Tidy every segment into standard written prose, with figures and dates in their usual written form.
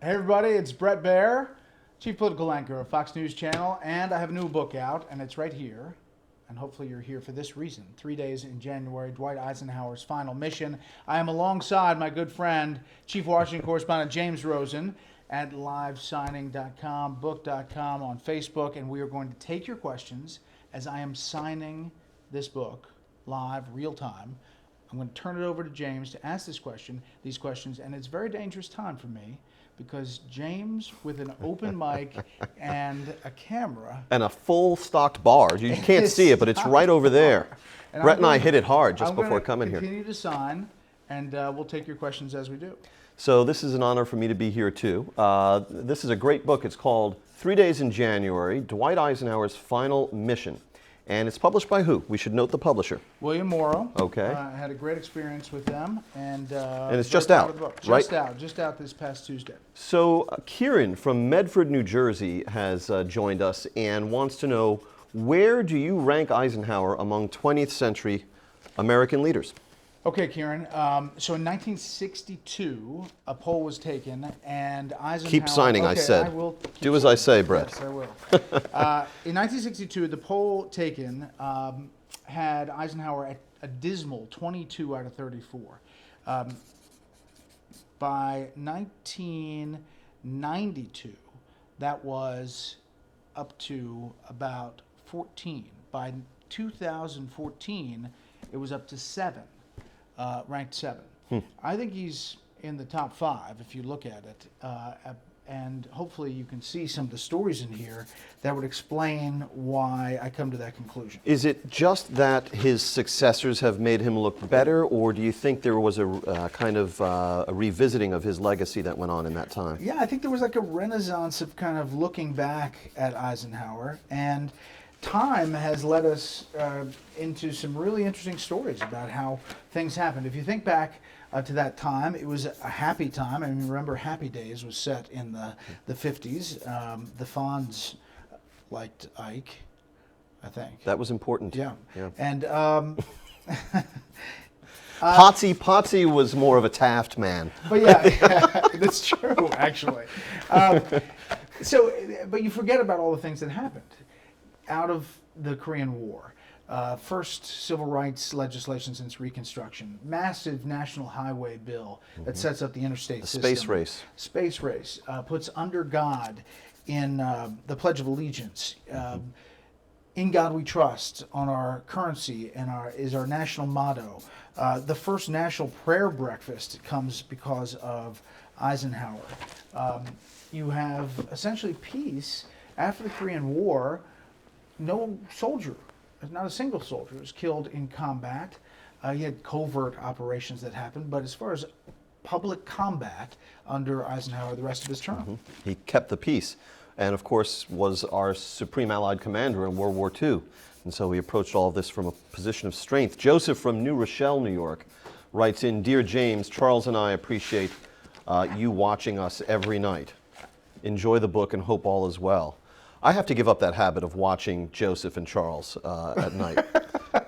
Hey everybody, it's Bret Baier, Chief Political Anchor of Fox News Channel, and I have a new book out, and it's right here. And hopefully you're here for this reason. 3 Days in January, Dwight Eisenhower's Final Mission. I am alongside my good friend, Chief Washington Correspondent James Rosen at LiveSigning.com, book.com, on Facebook, and we are going to take your questions as I am signing this book live, real time. I'm going to turn it over to James to ask these questions, and it's a very dangerous time for me because James, with an open mic and a camera. And a full stocked bar. You can't see it, but it's right over there. Brett and I hit it hard just before coming here. Continue to sign, and we'll take your questions as we do. So this is an honor for me to be here too. This is a great book. It's called 3 Days in January, Dwight Eisenhower's Final Mission. And it's published by who? We should note the publisher. William Morrow. Okay. I had a great experience with them, and it's just out, right? Just out this past Tuesday. So Kieran from Medford, New Jersey has joined us and wants to know, where do you rank Eisenhower among 20th century American leaders? Okay, Kieran. So in 1962, a poll was taken, and Eisenhower... Keep signing, okay, I said. I will do as I say, Brett. Yes, I will. In 1962, the poll taken had Eisenhower at a dismal 22 out of 34. By 1992, that was up to about 14. By 2014, it was up to 7. Ranked 7. I think he's in the top 5 if you look at it, and hopefully you can see some of the stories in here that would explain why I come to that conclusion. Is it just that his successors have made him look better, or do you think there was a kind of a revisiting of his legacy that went on in that time? Yeah, I think there was like a renaissance of kind of looking back at Eisenhower, and time has led us into some really interesting stories about how things happened. If you think back to that time, it was a happy time. I mean, remember, Happy Days was set in the 50s. The Fonz liked Ike, I think. That was important. Yeah. Yeah. And Potsy was more of a Taft man. But yeah, that's true, actually. But you forget about all the things that happened out of the Korean War. First civil rights legislation since Reconstruction. Massive national highway bill that sets up the interstate system. Space race. Space race. Puts under God in the Pledge of Allegiance. In God We Trust on our currency and is our national motto. The first national prayer breakfast comes because of Eisenhower. You have essentially peace after the Korean War. No soldier, not a single soldier, was killed in combat. He had covert operations that happened, but as far as public combat under Eisenhower the rest of his term. He kept the peace, and of course was our supreme Allied commander in World War II. And so he approached all of this from a position of strength. Joseph from New Rochelle, New York, writes in, "Dear James, Charles and I appreciate you watching us every night. Enjoy the book and hope all is well." I have to give up that habit of watching Joseph and Charles at night.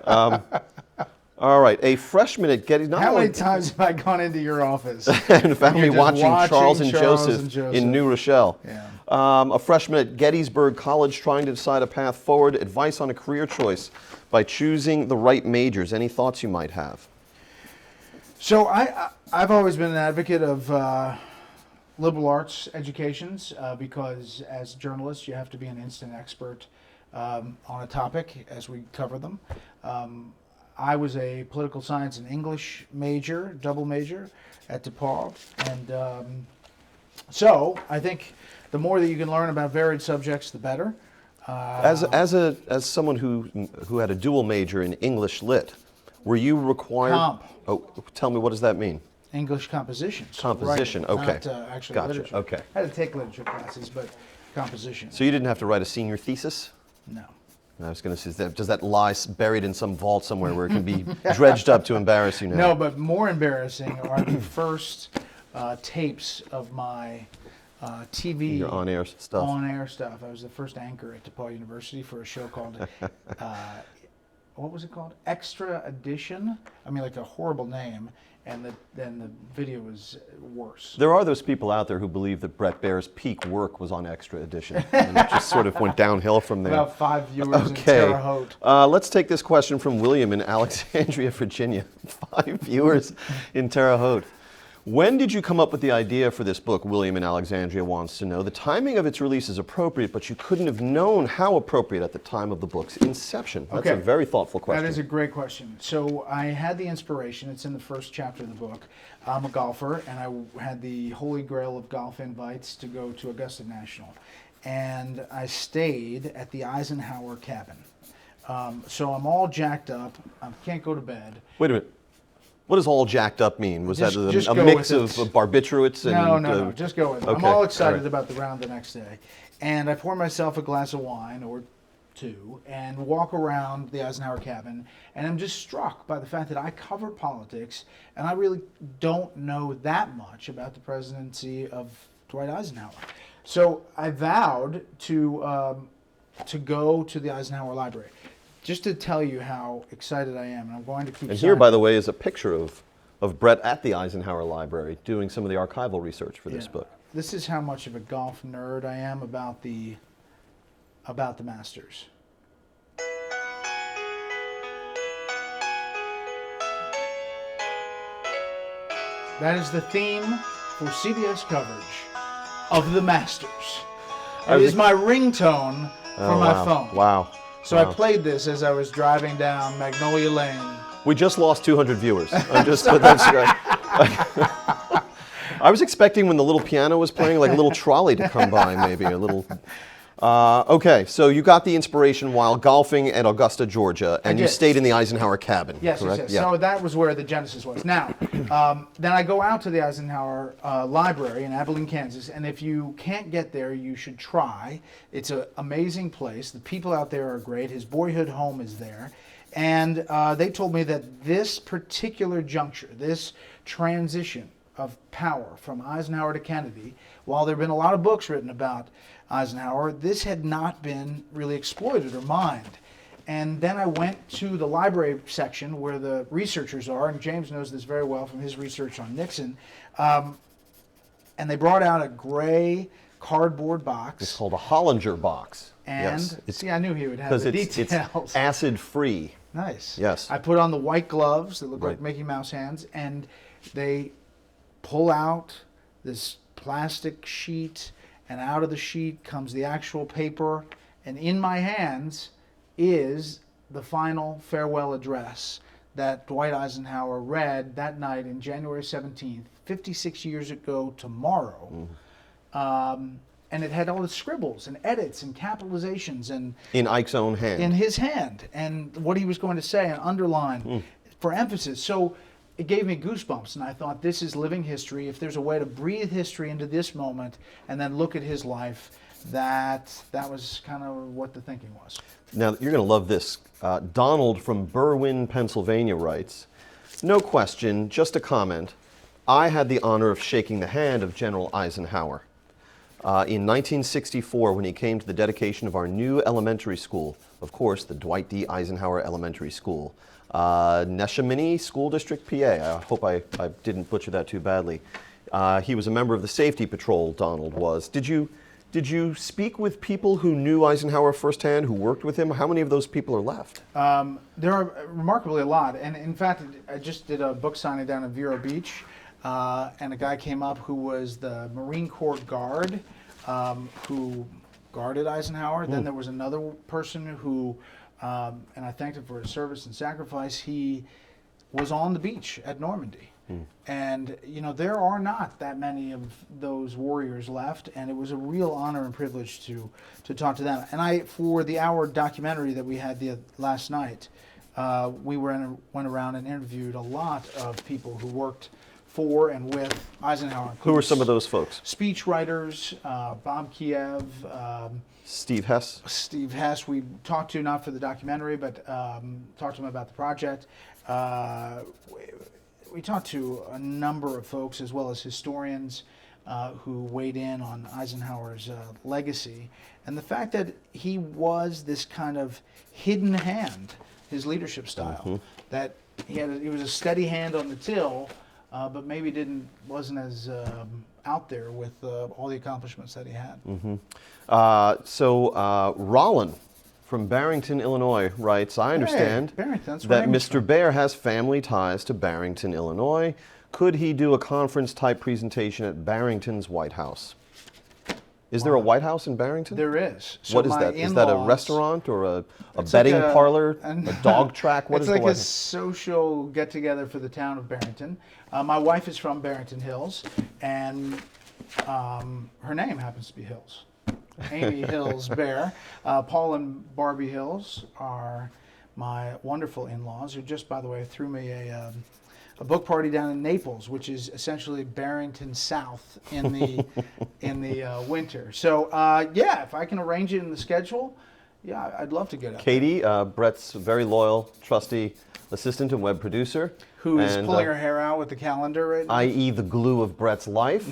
All right, a freshman at Getty. How many times have I gone into your office and found me watching Charles and Joseph in New Rochelle? Yeah. A freshman at Gettysburg College trying to decide a path forward. Advice on a career choice by choosing the right majors. Any thoughts you might have? So I've always been an advocate of liberal arts educations because as journalists you have to be an instant expert on a topic as we cover them. I was a political science and English major, double major at DePaul, and so I think the more that you can learn about varied subjects, the better. As someone who had a dual major in English Lit, were you required? Comp. Oh, tell me, what does that mean? English composition. Composition, okay. Not actually Gotcha, literature. okay. I had to take literature classes, but composition. So you didn't have to write a senior thesis? No. I was going to say, does that lie buried in some vault somewhere where it can be dredged up to embarrass you now? No, but more embarrassing are the first tapes of my TV. Your on-air stuff. On-air stuff. I was the first anchor at DePaul University for a show called what was it called? Extra Edition. I mean, like a horrible name, and then the video was worse. There are those people out there who believe that Bret Baier's peak work was on Extra Edition, and it just sort of went downhill from there. About 5 viewers in Terre Haute. Let's take this question from William in Alexandria, Virginia. 5 viewers in Terre Haute. When did you come up with the idea for this book? William in Alexandria wants to know. The timing of its release is appropriate, but you couldn't have known how appropriate at the time of the book's inception. That's a very thoughtful question. That is a great question. So I had the inspiration. It's in the first chapter of the book. I'm a golfer, and I had the holy grail of golf invites to go to Augusta National. And I stayed at the Eisenhower cabin. So I'm all jacked up. I can't go to bed. Wait a minute. What does all jacked up mean? Was Just that a go mix with of it. barbiturates? And, No, just go with it. I'm okay, all excited all right. about the round the next day. And I pour myself a glass of wine or two and walk around the Eisenhower cabin, and I'm just struck by the fact that I cover politics, and I really don't know that much about the presidency of Dwight Eisenhower. So I vowed to go to the Eisenhower Library. Just to tell you how excited I am, and I'm going to keep And here, by the way, is a picture of Bret at the Eisenhower Library doing some of the archival research for this book. This is how much of a golf nerd I am about the Masters. That is the theme for CBS coverage of the Masters. It is my ringtone for my phone. Wow. So I played this as I was driving down Magnolia Lane. We just lost 200 viewers. That's right. I was expecting when the little piano was playing, like a little trolley to come by, maybe a little. Okay, so you got the inspiration while golfing at Augusta, Georgia, and you stayed in the Eisenhower cabin. Yes, correct? yes. Yeah. So that was where the genesis was. Now, then I go out to the Eisenhower Library in Abilene, Kansas, and if you can't get there, you should try. It's an amazing place. The people out there are great. His boyhood home is there. And they told me that this particular juncture, this transition of power from Eisenhower to Kennedy, while there have been a lot of books written about Eisenhower, this had not been really exploited or mined. And then I went to the library section where the researchers are, and James knows this very well from his research on Nixon, and they brought out a gray cardboard box. It's called a Hollinger box. And, yes. see, I knew he would have the details. It's acid-free. Nice. Yes. I put on the white gloves that look like Mickey Mouse hands, and they pull out this plastic sheet, and out of the sheet comes the actual paper, and in my hands is the final farewell address that Dwight Eisenhower read that night in January 17th, 56 years ago tomorrow. And it had all the scribbles and edits and capitalizations and in Ike's own hand. In his hand, and what he was going to say and underline for emphasis. So it gave me goosebumps, and I thought, this is living history. If there's a way to breathe history into this moment and then look at his life, that was kind of what the thinking was. Now, you're going to love this. Donald from Berwyn, Pennsylvania writes, no question, just a comment. I had the honor of shaking the hand of General Eisenhower. In 1964, when he came to the dedication of our new elementary school, of course, the Dwight D. Eisenhower Elementary School, Neshaminy School District, PA. I hope I didn't butcher that too badly. He was a member of the Safety Patrol, Donald was. Did you speak with people who knew Eisenhower firsthand, who worked with him? How many of those people are left? There are remarkably a lot. And in fact, I just did a book signing down at Vero Beach. And a guy came up who was the Marine Corps guard who guarded Eisenhower. Then there was another person who, and I thanked him for his service and sacrifice, he was on the beach at Normandy. And, you know, there are not that many of those warriors left, and it was a real honor and privilege to talk to them. And for the hour documentary that we had last night, we went around and interviewed a lot of people who worked for and with Eisenhower. Who were some of those folks? Speech writers, Bob Kiev, Steve Hess. Steve Hess, we talked to, not for the documentary, but talked to him about the project. We talked to a number of folks, as well as historians, who weighed in on Eisenhower's legacy. And the fact that he was this kind of hidden hand his leadership style. That he was a steady hand on the till, but maybe wasn't as out there with all the accomplishments that he had. Rollin from Barrington, Illinois writes, I understand Barrington, that Mr. Baier has family ties to Barrington, Illinois. Could he do a conference-type presentation at Barrington's White House? Is there a White House in Barrington? There is. So what is that? Is that a restaurant or a betting parlor, a dog track? What is the White House? It's like a social get-together for the town of Barrington. My wife is from Barrington Hills, and her name happens to be Hills. Amy Hills Baier. Paul and Barbie Hills are my wonderful in-laws, who just, by the way, threw me a book party down in Naples, which is essentially Barrington South in the winter. So yeah, if I can arrange it in the schedule, yeah, I'd love to get up. Katie, Brett's very loyal, trusty assistant and web producer, who is pulling her hair out with the calendar right now, i.e. the glue of Brett's life,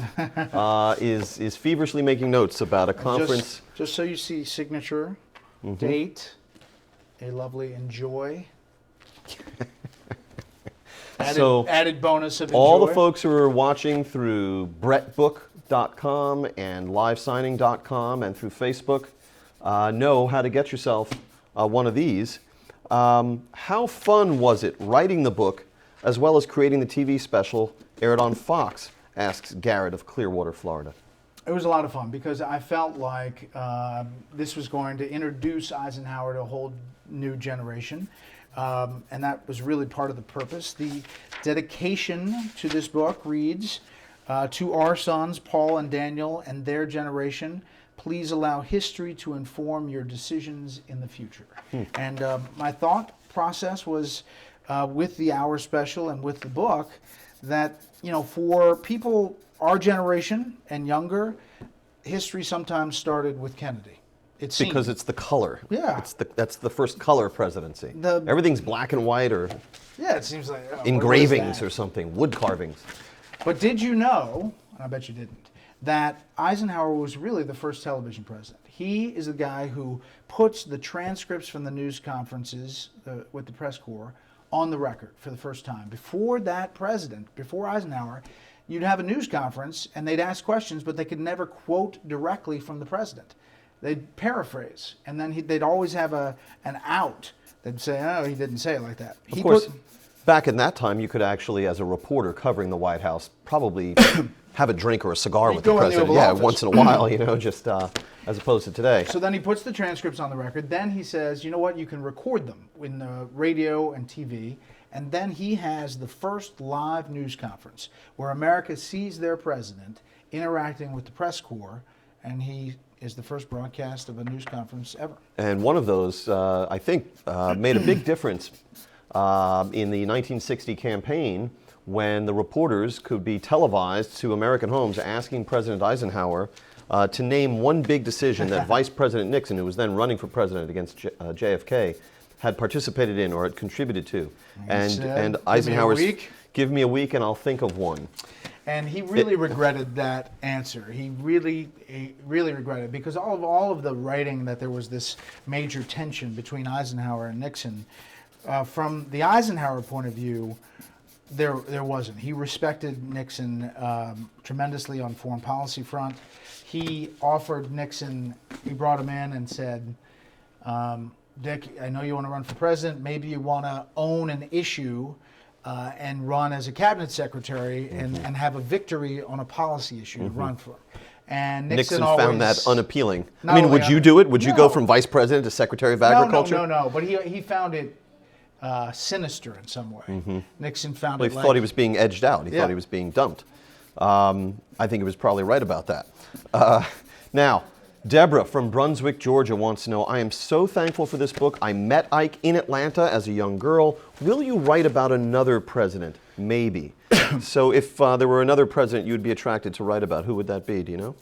is feverishly making notes about a conference. Just so you see, signature, date, a lovely enjoy. Added bonus of enjoy. All the folks who are watching through BretBook.com and LiveSigning.com and through Facebook know how to get yourself one of these. How fun was it writing the book as well as creating the TV special aired on Fox, asks Garrett of Clearwater, Florida. It was a lot of fun because I felt like this was going to introduce Eisenhower to a whole new generation. And that was really part of the purpose. The dedication to this book reads, to our sons, Paul and Daniel, and their generation, please allow history to inform your decisions in the future. And my thought process was, with the Hour special and with the book, that, you know, for people our generation and younger, history sometimes started with Kennedy. Because it's the color. Yeah. That's the first color presidency. Everything's black and white or yeah, it seems like engravings or something, wood carvings. But did you know, and I bet you didn't, that Eisenhower was really the first television president? He is the guy who puts the transcripts from the news conferences with the press corps on the record for the first time. Before that president, before Eisenhower, you'd have a news conference and they'd ask questions, but they could never quote directly from the president. They'd paraphrase, and then they'd always have an out. They'd say, oh, he didn't say it like that. Of course, back in that time, you could actually, as a reporter covering the White House, probably have a drink or a cigar with the president. Yeah, once in a while, you know, just as opposed to today. So then he puts the transcripts on the record. Then he says, you know what, you can record them in the radio and TV. And then he has the first live news conference where America sees their president interacting with the press corps, and he is the first broadcast of a news conference ever. And one of those, I think, made a big difference in the 1960 campaign when the reporters could be televised to American homes asking President Eisenhower to name one big decision that Vice President Nixon, who was then running for president against JFK, had participated in or had contributed to. And Eisenhower's, give me a week and I'll think of one. And he really regretted that answer. He really regretted it because all of the writing that there was this major tension between Eisenhower and Nixon. From the Eisenhower point of view, there wasn't. He respected Nixon tremendously on foreign policy front. He offered Nixon, he brought him in and said, Dick, I know you want to run for president. Maybe you want to own an issue and run as a cabinet secretary and have a victory on a policy issue to run for. And Nixon found that unappealing. I mean, would you do it? Would you go from vice president to secretary of agriculture? No. But he found it sinister in some way. Nixon found it. He thought he was being edged out. He thought he was being dumped. I think he was probably right about that. Now, Deborah from Brunswick, Georgia wants to know, I am so thankful for this book. I met Ike in Atlanta as a young girl. Will you write about another president? Maybe. So if there were another president you'd be attracted to write about, who would that be? Do you know?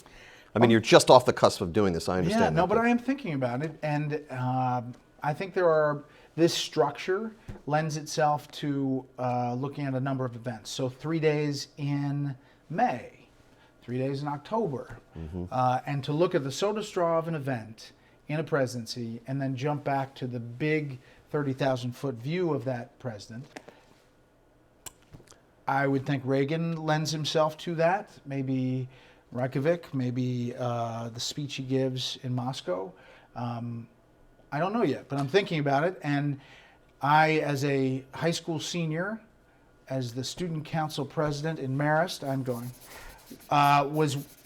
I mean, you're just off the cusp of doing this. I understand. Yeah, no, but I am thinking about it. And I think this structure lends itself to looking at a number of events. So 3 days in May. 3 days in October, and to look at the soda straw of an event in a presidency and then jump back to the big 30,000-foot view of that president. I would think Reagan lends himself to that. Maybe Reykjavik, maybe the speech he gives in Moscow. I don't know yet, but I'm thinking about it. And I, as a high school senior, as the student council president in Marist,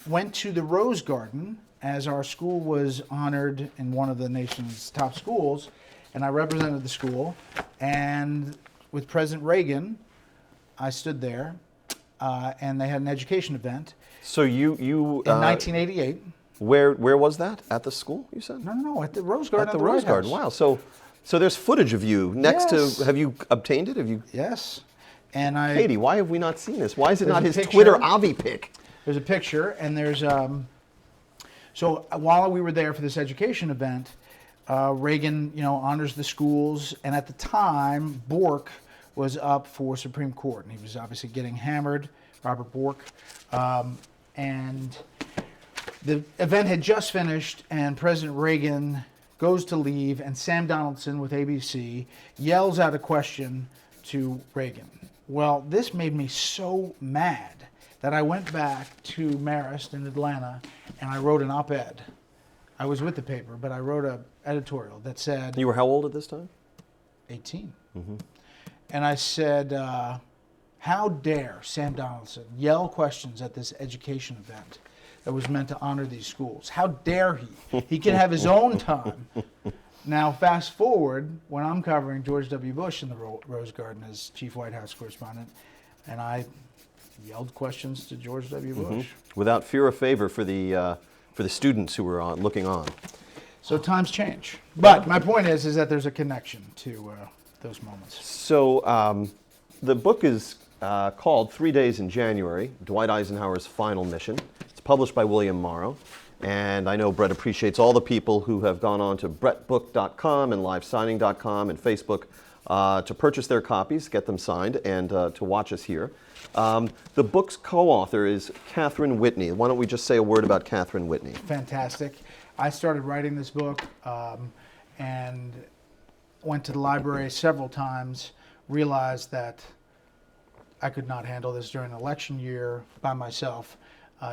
went to the Rose Garden as our school was honored in one of the nation's top schools, and I represented the school. And with President Reagan, I stood there, and they had an education event. So you in 1988. Where was that? At the school, you said? No, at the Rose Garden. At the Rose Garden. Wow. So there's footage of you next to. Have you obtained it? Have you? Yes. And Katie, why have we not seen this? Why is it not his picture. Twitter Avi pic? There's a picture, and there's so while we were there for this education event, Reagan, honors the schools, and at the time, Bork was up for Supreme Court, and he was obviously getting hammered, Robert Bork, and the event had just finished, and President Reagan goes to leave, and Sam Donaldson with ABC yells out a question to Reagan. Well, this made me so mad that I went back to Marist in Atlanta, and I wrote an op-ed. I was with the paper, but I wrote an editorial that said... You were how old at this time? 18. Mm-hmm. And I said, how dare Sam Donaldson yell questions at this education event that was meant to honor these schools? How dare he? He can have his own time. Now, fast forward, when I'm covering George W. Bush in the Rose Garden as chief White House correspondent, and I yelled questions to George W. Bush. Without fear or favor for the students who were looking on. So times change. But my point is that there's a connection to those moments. So the book is called 3 Days in January, Dwight Eisenhower's Final Mission. It's published by William Morrow. And I know Bret appreciates all the people who have gone on to bretbook.com and LiveSigning.com and Facebook to purchase their copies, get them signed, and to watch us here. The book's co-author is Catherine Whitney. Why don't we just say a word about Catherine Whitney? Fantastic. I started writing this book and went to the library several times, realized that I could not handle this during an election year by myself.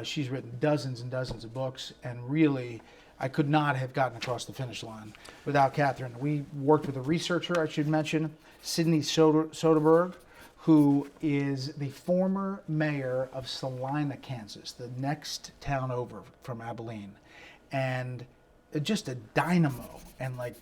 She's written dozens and dozens of books, and really, I could not have gotten across the finish line without Catherine. We worked with a researcher, I should mention, Sidney Soderberg, who is the former mayor of Salina, Kansas, the next town over from Abilene. And just a dynamo, and like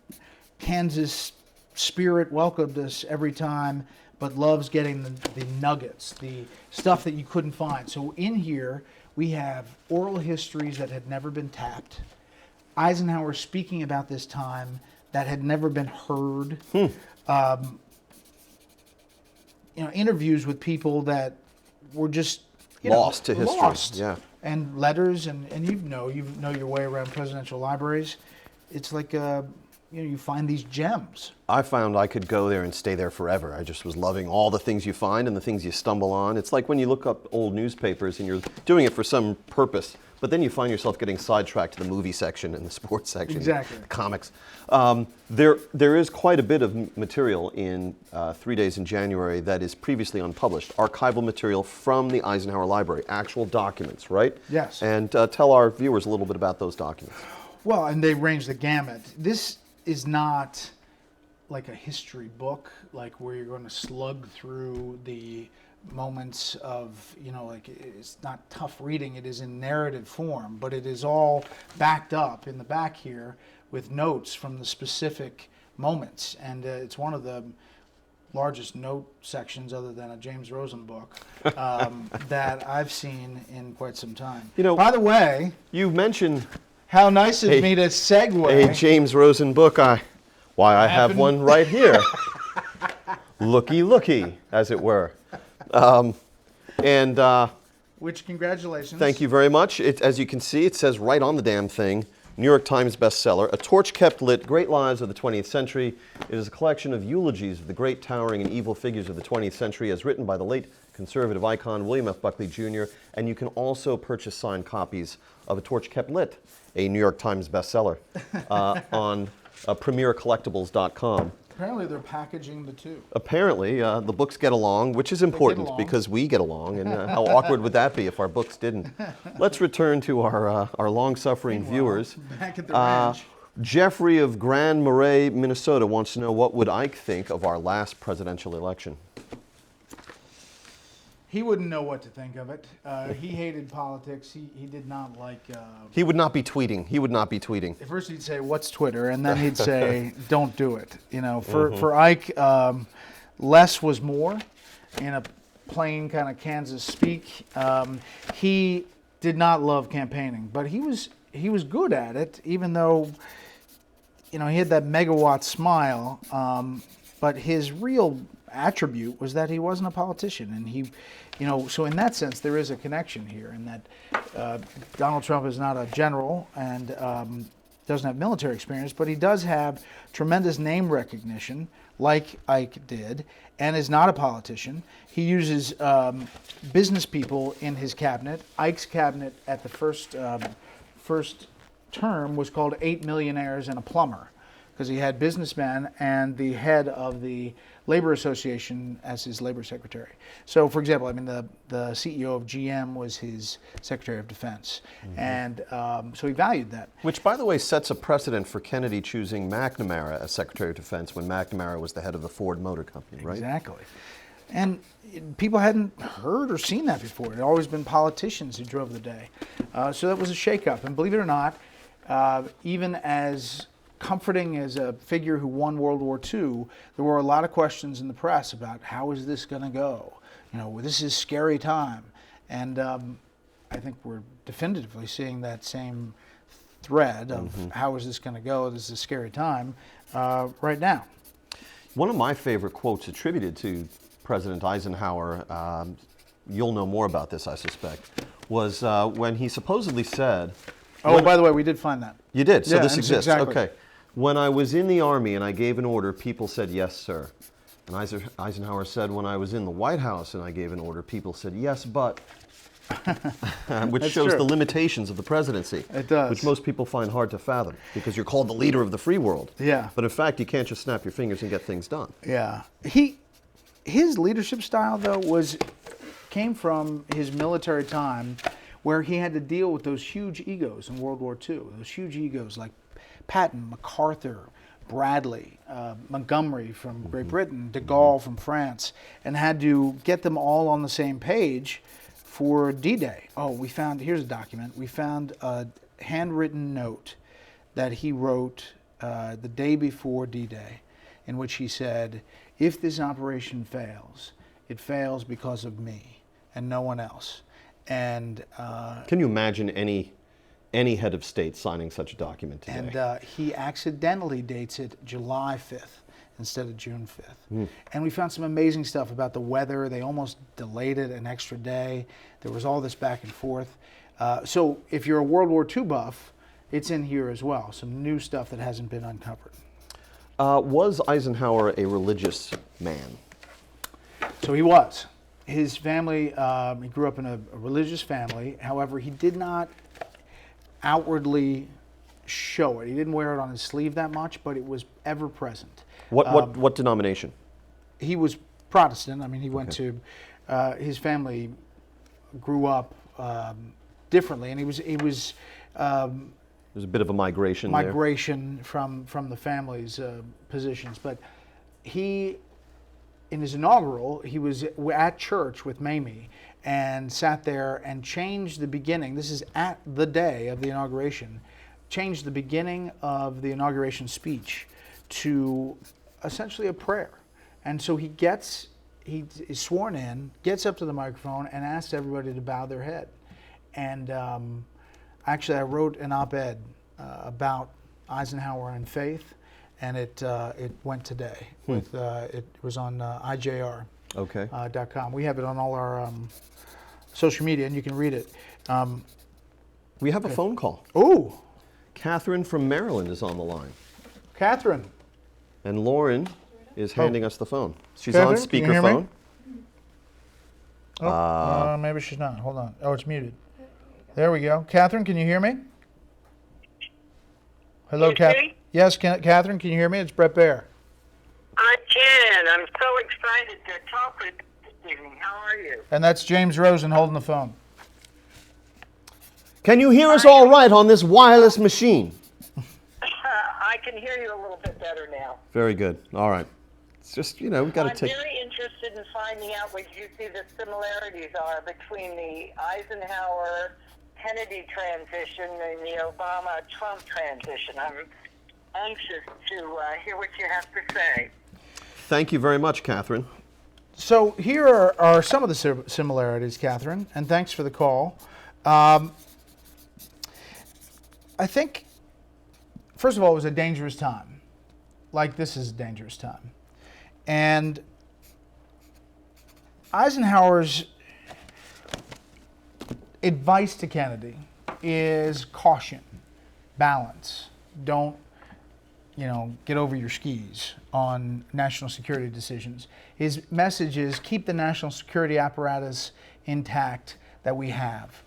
Kansas spirit welcomed us every time, but loves getting the nuggets, the stuff that you couldn't find. So in here, we have oral histories that had never been tapped, Eisenhower speaking about this time that had never been heard, interviews with people that were just lost to history. Lost. Yeah. And letters, and you know your way around presidential libraries. It's like you find these gems. I found I could go there and stay there forever. I just was loving all the things you find and the things you stumble on. It's like when you look up old newspapers and you're doing it for some purpose, but then you find yourself getting sidetracked to the movie section and the sports section, exactly. The comics. There is quite a bit of material in 3 Days in January that is previously unpublished, archival material from the Eisenhower Library, actual documents, right? Yes. And tell our viewers a little bit about those documents. Well, and they range the gamut. This is not like a history book, like where you're going to slug through the moments of, it's not tough reading. It is in narrative form, but it is all backed up in the back here with notes from the specific moments. And it's one of the largest note sections, other than a James Rosen book, that I've seen in quite some time. By the way, you mentioned how nice of me to segue. A James Rosen book. I have one right here. Looky, as it were. Which, congratulations. Thank you very much. As you can see, it says right on the damn thing, New York Times bestseller, A Torch Kept Lit, Great Lives of the 20th Century. It is a collection of eulogies of the great, towering, and evil figures of the 20th century as written by the late conservative icon William F. Buckley Jr. And you can also purchase signed copies of A Torch Kept Lit, a New York Times bestseller, on premiercollectibles.com. Apparently they're packaging the two. Apparently, the books get along, which is important along. because we get along, and how awkward would that be if our books didn't? Let's return to our long-suffering viewers. Back at the ranch. Jeffrey of Grand Marais, Minnesota wants to know, what would Ike think of our last presidential election? He wouldn't know what to think of it. He hated politics. He did not like... He would not be tweeting. He would not be tweeting. At first he'd say, "What's Twitter?" And then he'd say, "Don't do it." You know, for Ike, less was more in a plain kind of Kansas speak. He did not love campaigning, but he was good at it, even though, you know, he had that megawatt smile. But his real attribute was that he wasn't a politician, and he, you know, so in that sense there is a connection here, in that Donald Trump is not a general and doesn't have military experience, but he does have tremendous name recognition, like Ike did, and is not a politician. He uses business people in his cabinet. Ike's cabinet at the first term was called 8 Millionaires and a Plumber, because he had businessmen and the head of the Labor Association as his labor secretary. So, for example, I mean, the CEO of GM was his Secretary of Defense. And so he valued that. Which, by the way, sets a precedent for Kennedy choosing McNamara as Secretary of Defense when McNamara was the head of the Ford Motor Company, right? Exactly. And people hadn't heard or seen that before. It had always been politicians who drove the day. So that was a shakeup. And believe it or not, even as comforting as a figure who won World War II, there were a lot of questions in the press about how is this going to go? You know, this is a scary time. And I think we're definitively seeing that same thread of how is this going to go? This is a scary time right now. One of my favorite quotes attributed to President Eisenhower, you'll know more about this, I suspect, was when he supposedly said... Oh, by the way, we did find that. You did? So yeah, this exists. Exactly. Okay. When I was in the Army and I gave an order, people said, "Yes, sir." And Eisenhower said, when I was in the White House and I gave an order, people said, "Yes, but." Which That's shows true. the limitations of the presidency. It does. Which most people find hard to fathom, because you're called the leader of the free world. Yeah. But in fact, you can't just snap your fingers and get things done. Yeah. His leadership style, though, came from his military time, where he had to deal with those huge egos in World War II. Those huge egos like Patton, MacArthur, Bradley, Montgomery from Great Britain, de Gaulle from France, and had to get them all on the same page for D-Day. Oh, here's a document. We found a handwritten note that he wrote the day before D-Day, in which he said, "If this operation fails, it fails because of me and no one else." And can you imagine any head of state signing such a document today? And he accidentally dates it July 5th instead of June 5th. And we found some amazing stuff about the weather. They almost delayed it an extra day. There was all this back and forth. So if you're a World War II buff, it's in here as well. Some new stuff that hasn't been uncovered. Was Eisenhower a religious man? So he was. His family, he grew up in a religious family. However, he did not outwardly show it. He didn't wear it on his sleeve that much, but it was ever present. What denomination? He was Protestant. I mean, he went to, his family grew up differently, and he was There's a bit of a migration there. from the family's positions. But he, in his inaugural, he was at church with Mamie and sat there and changed the beginning. This is at the day of the inauguration. Changed the beginning of the inauguration speech to essentially a prayer. And so he is sworn in, gets up to the microphone and asks everybody to bow their head. And actually I wrote an op-ed about Eisenhower and faith, and it went today. It was on IJR.com. Okay. We have it on all our social media, and you can read it. We have a phone call. Oh, Catherine from Maryland is on the line. Catherine. And Lauren is handing us the phone. She's Catherine, on can you hear me? speakerphone. Maybe she's not. Hold on. Oh, it's muted. There we go. Catherine, can you hear me? Hello, Catherine. Yes, Catherine, can you hear me? It's Bret Baier. I'm so excited to talk with you this evening. How are you? And that's James Rosen holding the phone. Can you hear us all right on this wireless machine? I can hear you a little bit better now. Very good. All right. It's just, we've got to I'm take... very interested in finding out what you see the similarities are between the Eisenhower-Kennedy transition and the Obama-Trump transition. I'm anxious to hear what you have to say. Thank you very much, Catherine. So here are some of the similarities, Catherine, and thanks for the call. I think, first of all, it was a dangerous time. Like this is a dangerous time. And Eisenhower's advice to Kennedy is caution, balance. Don't, get over your skis on national security decisions. His message is keep the national security apparatus intact that we have.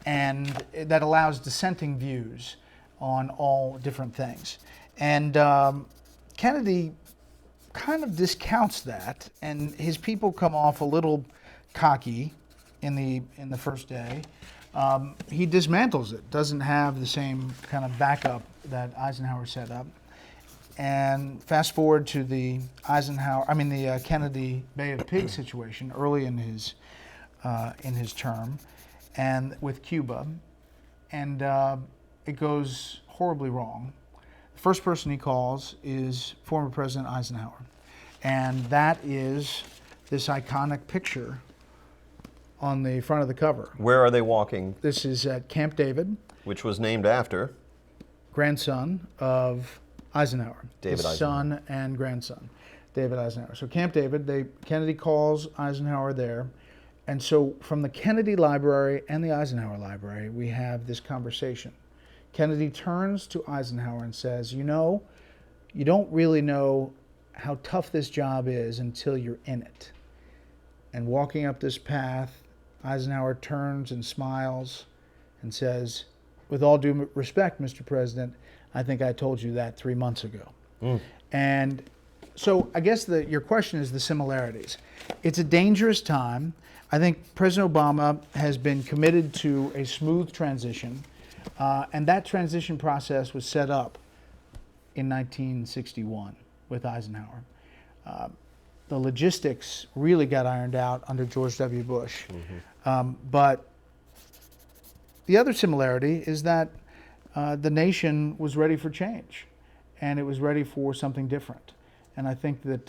And that allows dissenting views on all different things. And Kennedy kind of discounts that, and his people come off a little cocky in the first day. He dismantles it, doesn't have the same kind of backup that Eisenhower set up. And fast forward to the Kennedy Bay of Pigs situation early in his term, and with Cuba, and it goes horribly wrong. The first person he calls is former President Eisenhower, and that is this iconic picture on the front of the cover. Where are they walking? This is at Camp David, Which was named after? Grandson of Eisenhower. David his Eisenhower. son and grandson, David Eisenhower. So Camp David, Kennedy calls Eisenhower there. And so from the Kennedy Library and the Eisenhower Library, we have this conversation. Kennedy turns to Eisenhower and says, you don't really know how tough this job is until you're in it. And walking up this path, Eisenhower turns and smiles and says, with all due respect, Mr. President, I think I told you that 3 months ago. And so I guess your question is the similarities. It's a dangerous time. I think President Obama has been committed to a smooth transition, and that transition process was set up in 1961 with Eisenhower. The logistics really got ironed out under George W. Bush. But the other similarity is that the nation was ready for change, and it was ready for something different. And I think that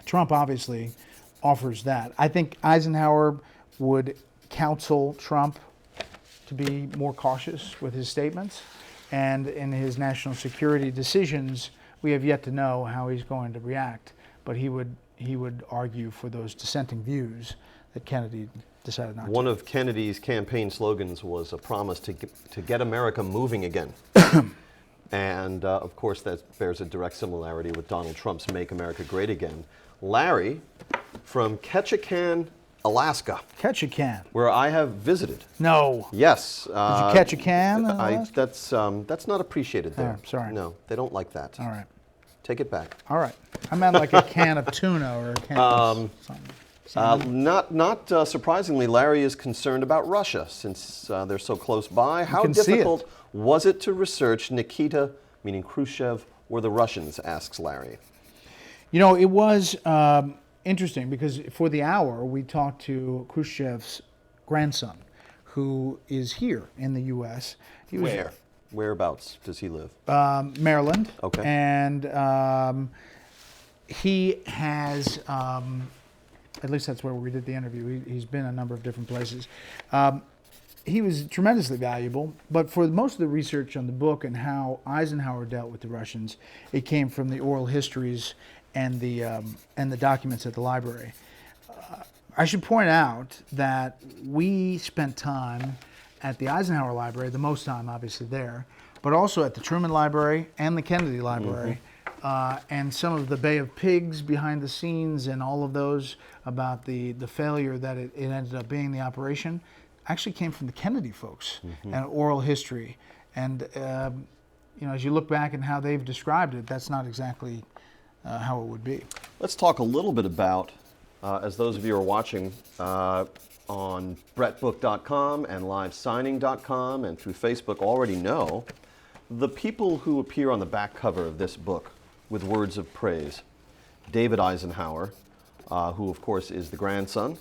Trump obviously offers that. I think Eisenhower would counsel Trump to be more cautious with his statements, and in his national security decisions, we have yet to know how he's going to react. But he would argue for those dissenting views that Kennedy decided not to. One of Kennedy's campaign slogans was a promise to get America moving again. And of course, that bears a direct similarity with Donald Trump's Make America Great Again. Larry from Ketchikan, Alaska. Ketchikan. Where I have visited. No. Yes. Did you catch a can? That's not appreciated there. Oh, sorry. No, they don't like that. All right. Take it back. All right. I meant like a can of tuna or a can of something. Not surprisingly, Larry is concerned about Russia since they're so close by. How difficult was it to research Nikita, meaning Khrushchev, or the Russians, asks Larry. It was interesting because for the hour we talked to Khrushchev's grandson, who is here in the U.S. Where? Whereabouts does he live? Maryland. Okay. And he has, at least that's where we did the interview. He's been a number of different places. He was tremendously valuable, but for most of the research on the book and how Eisenhower dealt with the Russians, it came from the oral histories and the documents at the library. I should point out that we spent time at the Eisenhower Library, the most time obviously there, but also at the Truman Library and the Kennedy Library, and some of the Bay of Pigs behind the scenes and all of those about the failure that it ended up being, the operation, actually came from the Kennedy folks and oral history. And as you look back and how they've described it, that's not exactly how it would be. Let's talk a little bit about, as those of you who are watching on BretBook.com and LiveSigning.com and through Facebook already know, the people who appear on the back cover of this book with words of praise. David Eisenhower, who of course is the grandson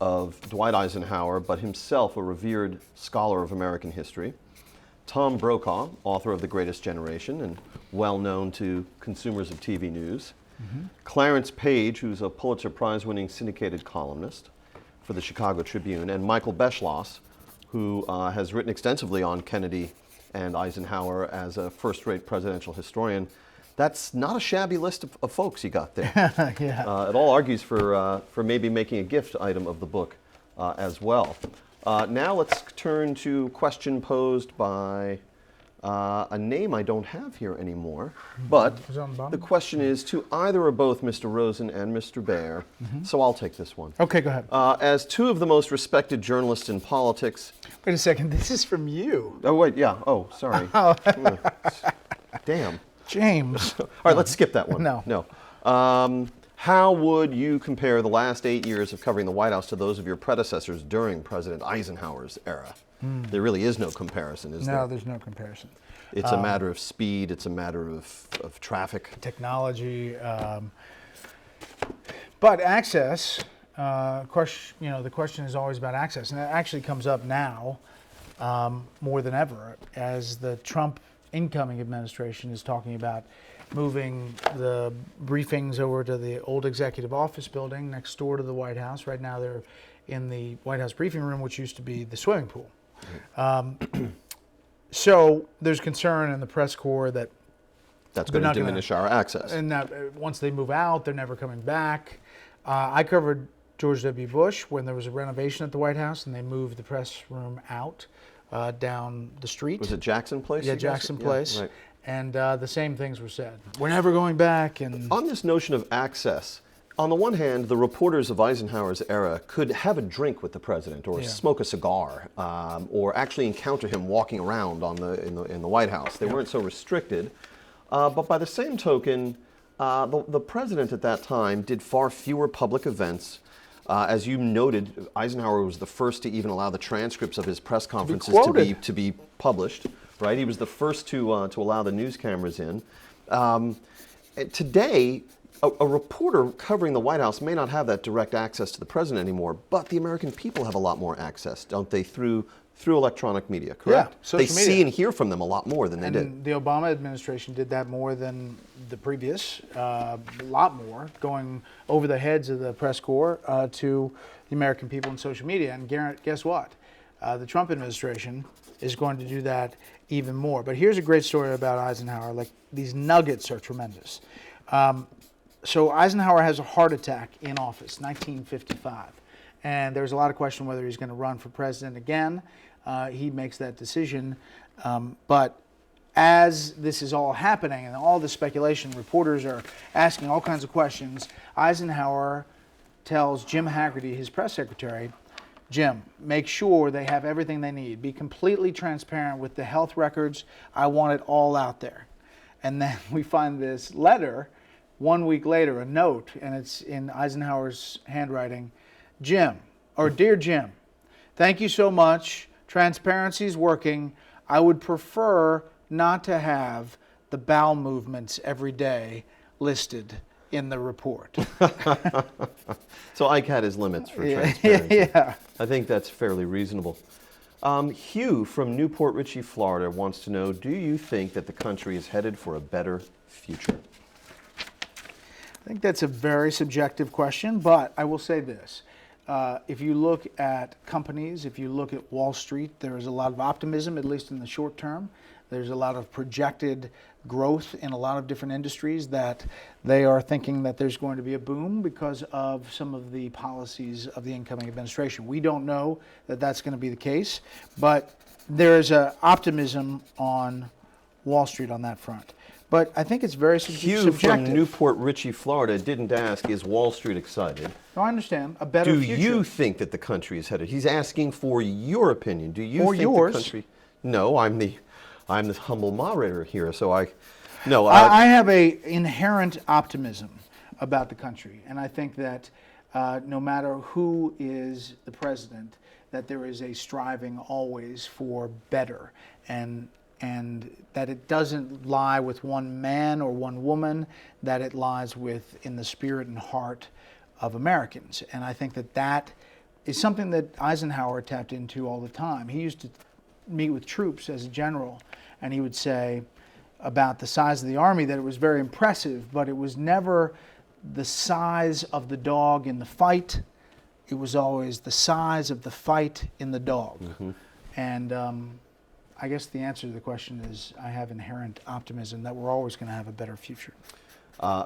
of Dwight Eisenhower, but himself a revered scholar of American history. Tom Brokaw, author of The Greatest Generation and well known to consumers of TV news. Clarence Page, who's a Pulitzer Prize-winning syndicated columnist for the Chicago Tribune, and Michael Beschloss, who has written extensively on Kennedy and Eisenhower as a first-rate presidential historian. That's not a shabby list of folks you got there. Yeah. It all argues for maybe making a gift item of the book as well. Now let's turn to a question posed by a name I don't have here anymore, but Is it on the bottom? the question is to either or both Mr. Rosen and Mr. Baier, so I'll take this one. Okay, go ahead. As two of the most respected journalists in politics. Wait a second, this is from you. Oh, wait, yeah. Oh, sorry. Damn. James. All right, let's skip that one. No. How would you compare the last 8 years of covering the White House to those of your predecessors during President Eisenhower's era? There really is no comparison, is there? No, there's no comparison. It's a matter of speed. It's a matter of traffic. Technology, but access. The question is always about access, and that actually comes up now more than ever as the Trump incoming administration is talking about moving the briefings over to the old executive office building next door to the White House. Right now, they're in the White House briefing room, which used to be the swimming pool. So there's concern in the press corps that that's going to diminish our access. and that once they move out, they're never coming back. I covered George W. Bush when there was a renovation at the White House, and they moved the press room out down the street. Was it Jackson Place? Yeah, Jackson Place. Yeah, right. And the same things were said. We're never going back. And On this notion of access, on the one hand, the reporters of Eisenhower's era could have a drink with the president, or smoke a cigar, or actually encounter him walking around in the White House. They weren't so restricted. But by the same token, the president at that time did far fewer public events. As you noted, Eisenhower was the first to even allow the transcripts of his press conferences to be published. Right, he was the first to allow the news cameras in. Today, a reporter covering the White House may not have that direct access to the president anymore, but the American people have a lot more access, don't they, through electronic media, correct? Yeah, social they media. see and hear from them a lot more than they did. the Obama administration did that more than the previous, a lot more, going over the heads of the press corps to the American people in social media. And guess what? The Trump administration is going to do that even more. But here's a great story about Eisenhower. Like, these nuggets are tremendous. So Eisenhower has a heart attack in office, 1955. And there's a lot of question whether he's going to run for president again. He makes that decision. But as this is all happening and all the speculation, reporters are asking all kinds of questions, Eisenhower tells Jim Haggerty, his press secretary, Jim, make sure they have everything they need. Be completely transparent with the health records. I want it all out there. And then we find this letter 1 week later, a note, and it's in Eisenhower's handwriting. Dear Jim, thank you so much. Transparency is working. I would prefer not to have the bowel movements every day listed in the report. So Ike had his limits for transparency. Yeah. I think that's fairly reasonable. Hugh from Newport Richey, Florida wants to know, do you think that the country is headed for a better future? I think that's a very subjective question, but I will say this. If you look at companies, if you look at Wall Street, there is a lot of optimism, at least in the short term. There's a lot of projected growth in a lot of different industries that they are thinking that there's going to be a boom because of some of the policies of the incoming administration. We don't know that that's going to be the case, but there is an optimism on Wall Street on that front. But I think it's very Hugh subjective. from Newport Richey, Florida didn't ask, is Wall Street excited? No, I understand. A better Do future. you think that the country is headed? He's asking for your opinion. Do you Or think yours. the country? No, I'm the humble moderator here, so I No, I have a inherent optimism about the country, and I think that no matter who is the president, that there is a striving always for better, and that it doesn't lie with one man or one woman, that it lies in the spirit and heart of Americans. And I think that that is something that Eisenhower tapped into all the time. He used to meet with troops as a general, and he would say about the size of the army that it was very impressive, but it was never the size of the dog in the fight. It was always the size of the fight in the dog. Mm-hmm. And I guess the answer to the question is I have inherent optimism that we're always going to have a better future.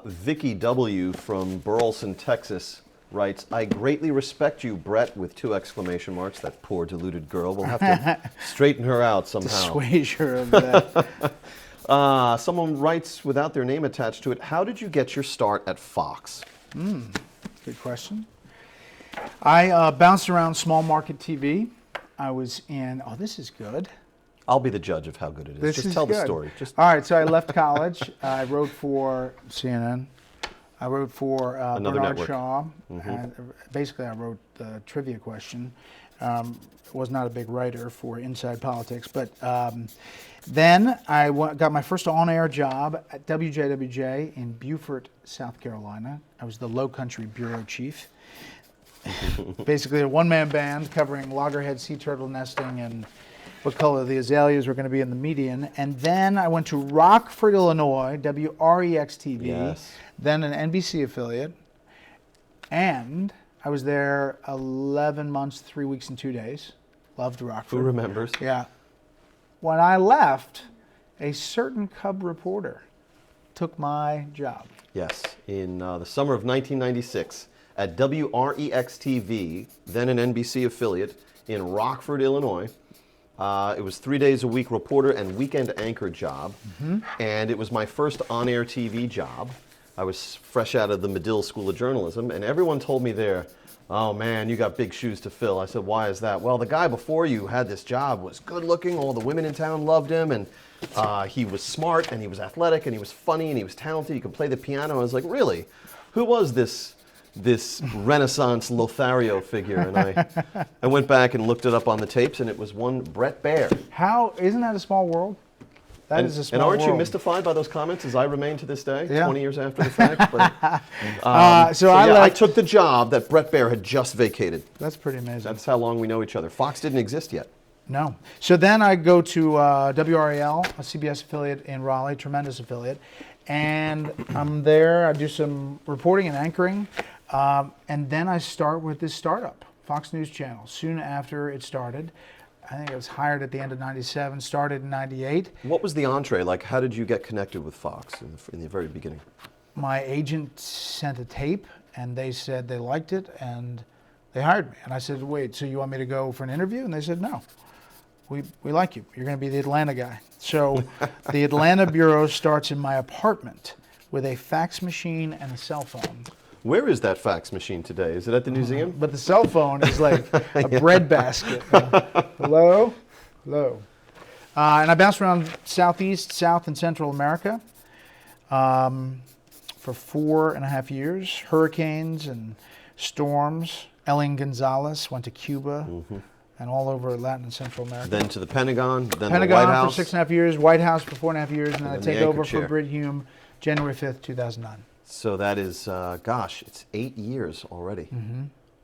Vicky W. from Burleson, Texas writes, I greatly respect you, Bret, with 2 exclamation marks. That poor deluded girl. We'll have to straighten her out somehow. Dissuade her of that. Someone writes without their name attached to it, how did you get your start at Fox? Good question. I bounced around small market TV. I was in, oh, this is good. I'll be the judge of how good it is. This Just is tell good. the story. All right, so I left college. I wrote for CNN. I wrote for Another Bernard network. Shaw. Basically, I wrote the trivia question. Was not a big writer for Inside Politics, but then I got my first on-air job at WJWJ in Beaufort, South Carolina. I was the Low Country bureau chief. Basically a one-man band covering loggerhead sea turtle nesting and what color the azaleas were going to be in the median. And then I went to Rockford, Illinois, WREX-TV, Yes. then an NBC affiliate. And I was there 11 months, 3 weeks, and 2 days. Loved Rockford. Who remembers? Yeah. When I left, a certain Cub reporter took my job. Yes, in the summer of 1996 at WREX-TV, then an NBC affiliate in Rockford, Illinois. It was 3 days a week reporter and weekend anchor job, and it was my first on-air TV job. I was fresh out of the Medill School of Journalism, and everyone told me there, oh man, you got big shoes to fill. I said, why is that? Well, the guy before you had this job was good looking, all the women in town loved him, and he was smart, and he was athletic, and he was funny, and he was talented, he could play the piano. I was like, really? Who was this Renaissance Lothario figure? And I went back and looked it up on the tapes, and it was one Bret Baier. Isn't that a small world? That is a small world. And aren't you world. mystified by those comments, as I remain to this day, Yeah. 20 years after the fact? But, I I took the job that Bret Baier had just vacated. That's pretty amazing. That's how long we know each other. Fox didn't exist yet. No. So then I go to WRAL, a CBS affiliate in Raleigh, tremendous affiliate. And I'm there, I do some reporting and anchoring. And then I start with this startup, Fox News Channel. Soon after it started, I think I was hired at the end of 97, started in 98. What was the entree like? How did you get connected with Fox in the very beginning? My agent sent a tape, and they said they liked it, and they hired me. And I said, wait, so you want me to go for an interview? And they said, no, we like you. You're going to be the Atlanta guy. So the Atlanta bureau starts in my apartment with a fax machine and a cell phone. Where is that fax machine today? Is it at the museum? But the cell phone is like a bread basket. Hello? Hello. And I bounced around Southeast, South, and Central America for 4.5 years. Hurricanes and storms. Elian Gonzalez went to Cuba and all over Latin and Central America. Then to the Pentagon, then Pentagon the White House. for 6.5 years, White House for 4.5 years, and then I then take the anchor over chair. for Britt Hume January 5th, 2009. So that is, it's 8 years already.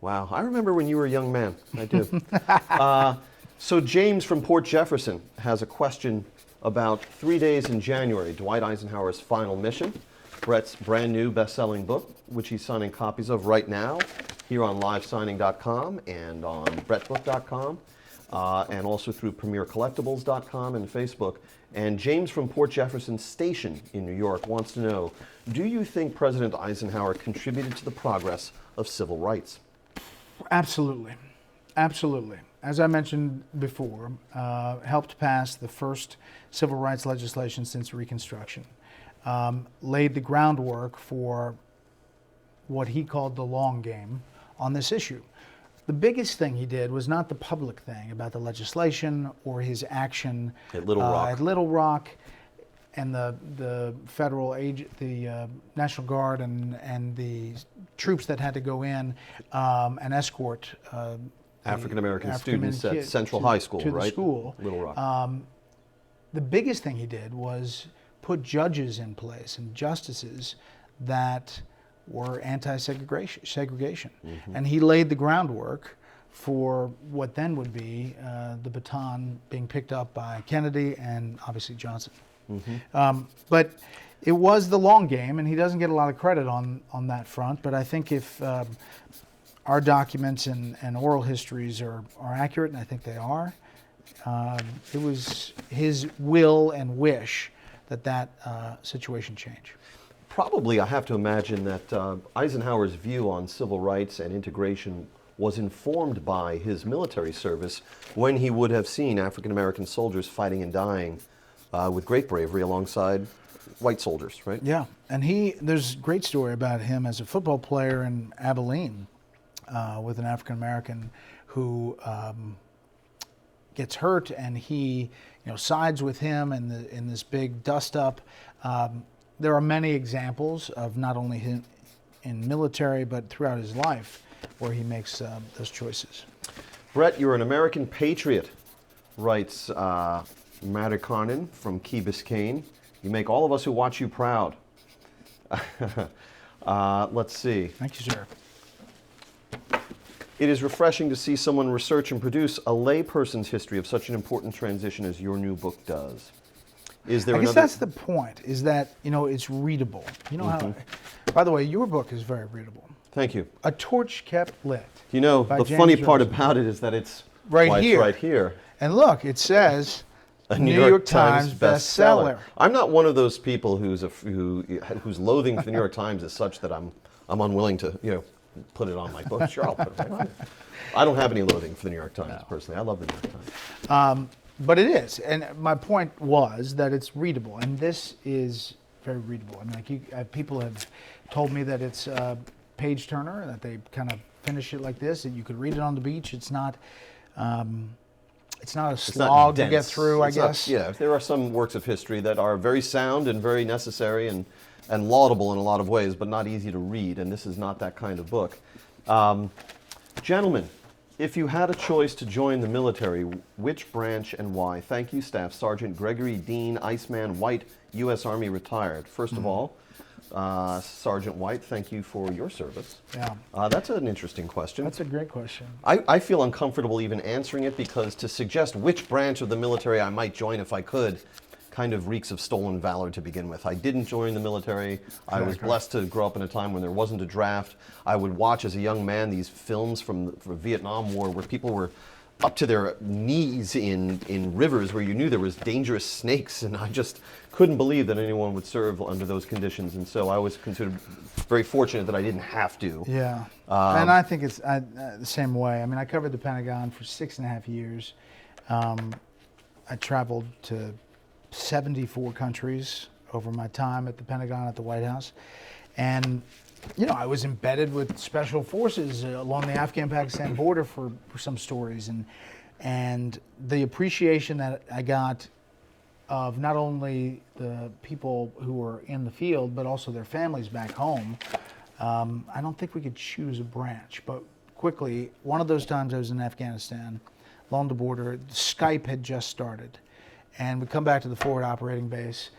Wow, I remember when you were a young man. I do. So James from Port Jefferson has a question about 3 days in January, Dwight Eisenhower's final mission, Bret's brand new best-selling book, which he's signing copies of right now here on LiveSigning.com and on BretBook.com, and also through PremierCollectibles.com and Facebook. And James from Port Jefferson Station in New York wants to know, do you think President Eisenhower contributed to the progress of civil rights? Absolutely. Absolutely. As I mentioned before, helped pass the first civil rights legislation since Reconstruction, laid the groundwork for what he called the long game on this issue. The biggest thing he did was not the public thing about the legislation or his action At Little Rock. At Little Rock. and the federal the National Guard and the troops that had to go in and escort African American students at kids Central High School, to right? the school. Little Rock. The biggest thing he did was put judges in place and justices that were anti-segregation. And he laid the groundwork for what then would be the baton being picked up by Kennedy and obviously Johnson. But it was the long game, and he doesn't get a lot of credit on that front. But I think if our documents and oral histories are accurate, and I think they are, it was his will and wish that situation change. Probably, I have to imagine that Eisenhower's view on civil rights and integration was informed by his military service when he would have seen African American soldiers fighting and dying with great bravery alongside white soldiers, right? Yeah, and there's a great story about him as a football player in Abilene with an African American who gets hurt, and he sides with him in this big dust up. There are many examples of not only him in military but throughout his life where he makes those choices. Bret, you're an American patriot, writes Madakarnan from Key Biscayne. You make all of us who watch you proud. Let's see. Thank you, sir. It is refreshing to see someone research and produce a layperson's history of such an important transition as your new book does. Is there I guess another... that's the point, is that, it's readable. How, by the way, your book is very readable. Thank you. A Torch Kept Lit. The James funny part Jones. about it is that it's right here. Right here. And look, it says A New York Times bestseller. I'm not one of those people whose loathing for the New York Times is such that I'm unwilling to put it on my book. Sure, I'll put it right on. I don't have any loathing for the New York Times personally. I love the New York Times. But it is, and my point was that it's readable, and this is very readable. I mean, people have told me that it's a page turner, that they kind of finish it like this, that you could read it on the beach. It's not a slog to get through, I guess. There are some works of history that are very sound and very necessary and laudable in a lot of ways, but not easy to read, and this is not that kind of book. Gentlemen, if you had a choice to join the military, which branch and why? Thank you, Staff Sergeant Gregory Dean Iceman White, U.S. Army retired. First of all, Sergeant White, thank you for your service. Yeah. That's an interesting question. That's a great question. I feel uncomfortable even answering it because to suggest which branch of the military I might join if I could kind of reeks of stolen valor to begin with. I didn't join the military. I was blessed to grow up in a time when there wasn't a draft. I would watch as a young man these films from the Vietnam War where people were up to their knees in rivers where you knew there was dangerous snakes, and I just couldn't believe that anyone would serve under those conditions, and so I was considered very fortunate that I didn't have to. Yeah, and I think it's the same way. I mean, I covered the Pentagon for 6.5 years. I traveled to 74 countries over my time at the Pentagon, at the White House. And, I was embedded with special forces along the Afghan-Pakistan border for some stories. And the appreciation that I got of not only the people who were in the field, but also their families back home, I don't think we could choose a branch. But quickly, one of those times I was in Afghanistan, along the border, Skype had just started. And we come back to the forward operating base,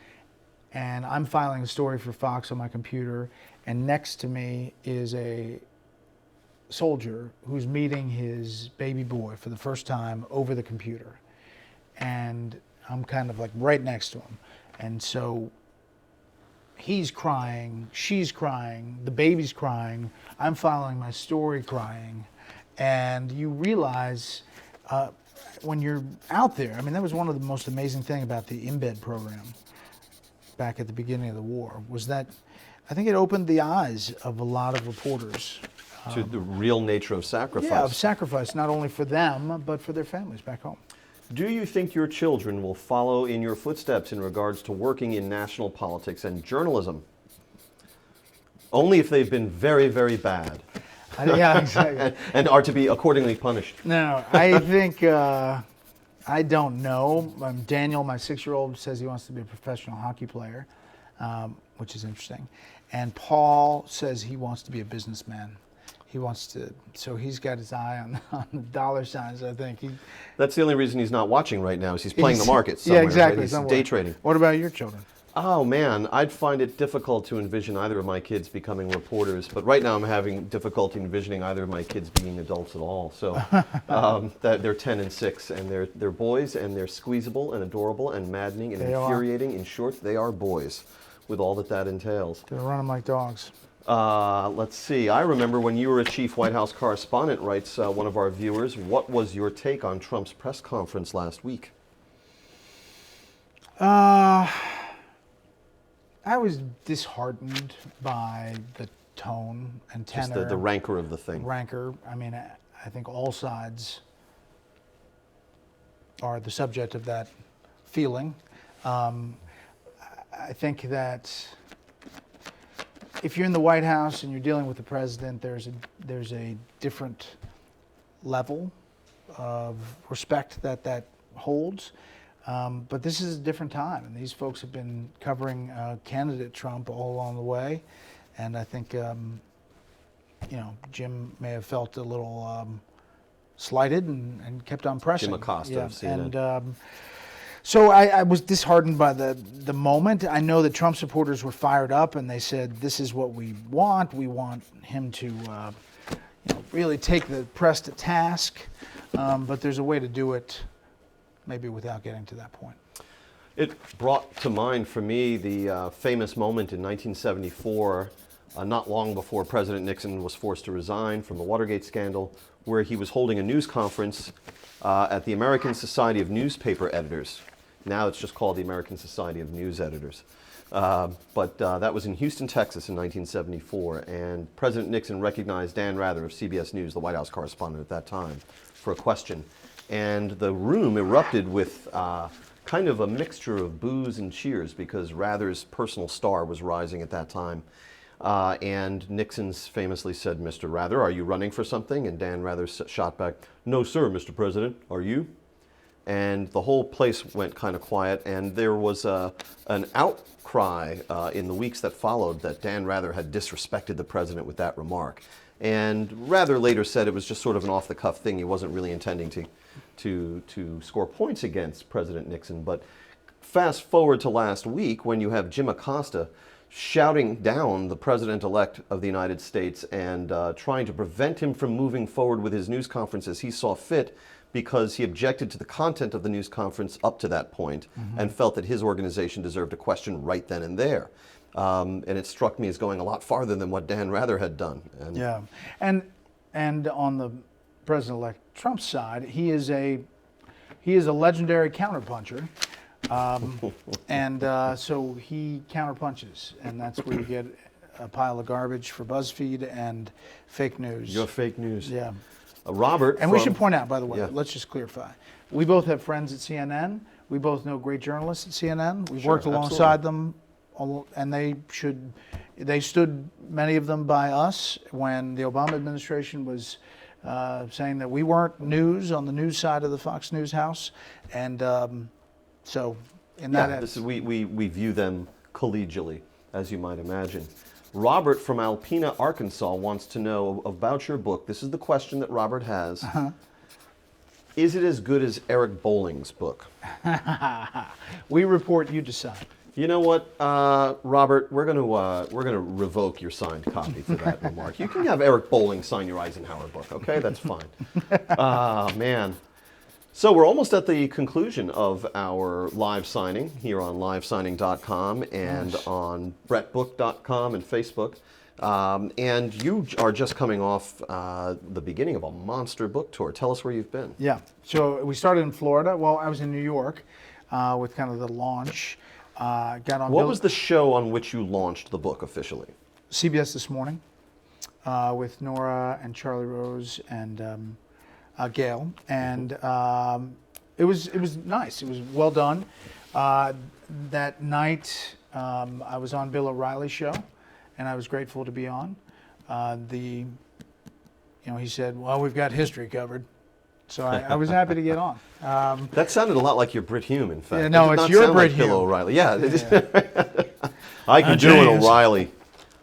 and I'm filing a story for Fox on my computer, and next to me is a soldier who's meeting his baby boy for the first time over the computer. And I'm kind of like right next to him. And so he's crying, she's crying, the baby's crying, I'm filing my story crying, and you realize when you're out there, I mean, that was one of the most amazing things about the embed program back at the beginning of the war, was that I think it opened the eyes of a lot of reporters. To the real nature of sacrifice. Yeah, of sacrifice, not only for them, but for their families back home. Do you think your children will follow in your footsteps in regards to working in national politics and journalism? Only if they've been very, very bad. Yeah, exactly. and are to be accordingly punished. No, I think I don't know. Daniel, my 6-year-old, says he wants to be a professional hockey player, which is interesting. And Paul says he wants to be a businessman. He wants to, so he's got his eye on the dollar signs, I think. That's the only reason he's not watching right now is he's playing the market Yeah, somewhere. exactly. Right? He's somewhere. day trading. What about your children? Oh man, I'd find it difficult to envision either of my kids becoming reporters, but right now I'm having difficulty envisioning either of my kids being adults at all. So that they're 10 and 6, and they're boys, and they're squeezable and adorable and maddening and infuriating. In short, they are boys, with all that entails. They're running like dogs. Let's see. I remember when you were a chief White House correspondent, writes one of our viewers. What was your take on Trump's press conference last week? I was disheartened by the tone and tenor. Just the rancor of the thing. Rancor. I mean, I think all sides are the subject of that feeling. I think that if you're in the White House and you're dealing with the president, there's a different level of respect that holds. But this is a different time, and these folks have been covering candidate Trump all along the way, and I think Jim may have felt a little slighted and kept on pressing. Jim Acosta of CNN. And so I was disheartened by the moment. I know that Trump supporters were fired up, and they said, "This is what we want. We want him to really take the press to task." But there's a way to do it, maybe without getting to that point. It brought to mind for me the famous moment in 1974, not long before President Nixon was forced to resign from the Watergate scandal, where he was holding a news conference at the American Society of Newspaper Editors. Now it's just called the American Society of News Editors. But that was in Houston, Texas in 1974, and President Nixon recognized Dan Rather of CBS News, the White House correspondent at that time, for a question. And the room erupted with kind of a mixture of boos and cheers because Rather's personal star was rising at that time. And Nixon famously said, "Mr. Rather, are you running for something?" And Dan Rather shot back, "No, sir, Mr. President. Are you?" And the whole place went kind of quiet, and there was an outcry in the weeks that followed that Dan Rather had disrespected the president with that remark. And Rather later said it was just sort of an off-the-cuff thing. He wasn't really intending to score points against President Nixon. But fast forward to last week when you have Jim Acosta shouting down the president-elect of the United States and trying to prevent him from moving forward with his news conference as he saw fit because he objected to the content of the news conference up to that point and felt that his organization deserved a question right then and there. And it struck me as going a lot farther than what Dan Rather had done. And yeah, and on the President-elect Trump's side, he is a legendary counterpuncher, and so he counterpunches, and that's where you get a pile of garbage for BuzzFeed and fake news. Your fake news. Yeah. Robert. And we should point out, by the way, Yeah. let's just clarify. We both have friends at CNN. We both know great journalists at CNN. We've Sure, worked alongside them, and they stood, many of them, by us when the Obama administration was saying that we weren't news on the news side of the Fox News house. And so in that we view them collegially, as you might imagine. Robert from Alpena, Arkansas wants to know about your book. This is the question that Robert has. Is it as good as Eric Bolling's book? We report, you decide. You know what, Robert? We're gonna revoke your signed copy for that remark. You can have Eric Bolling sign your Eisenhower book, okay? That's fine. Man. So we're almost at the conclusion of our live signing here on livesigning.com and on bretbook.com and Facebook. And you are just coming off the beginning of a monster book tour. Tell us where you've been. Yeah. So we started in Florida. Well, I was in New York with kind of the launch. Got on. What was the show on which you launched the book officially? CBS This Morning with Nora and Charlie Rose and Gail, and it was nice. It was well done. That night, I was on Bill O'Reilly's show, and I was grateful to be on. He said, "Well, we've got history covered," So I was happy to get on. That sounded a lot like your Brit Hume, in fact. Yeah, no, It did it's not your sound Brit like Bill Hume. O'Reilly. Yeah. I can do an James. O'Reilly.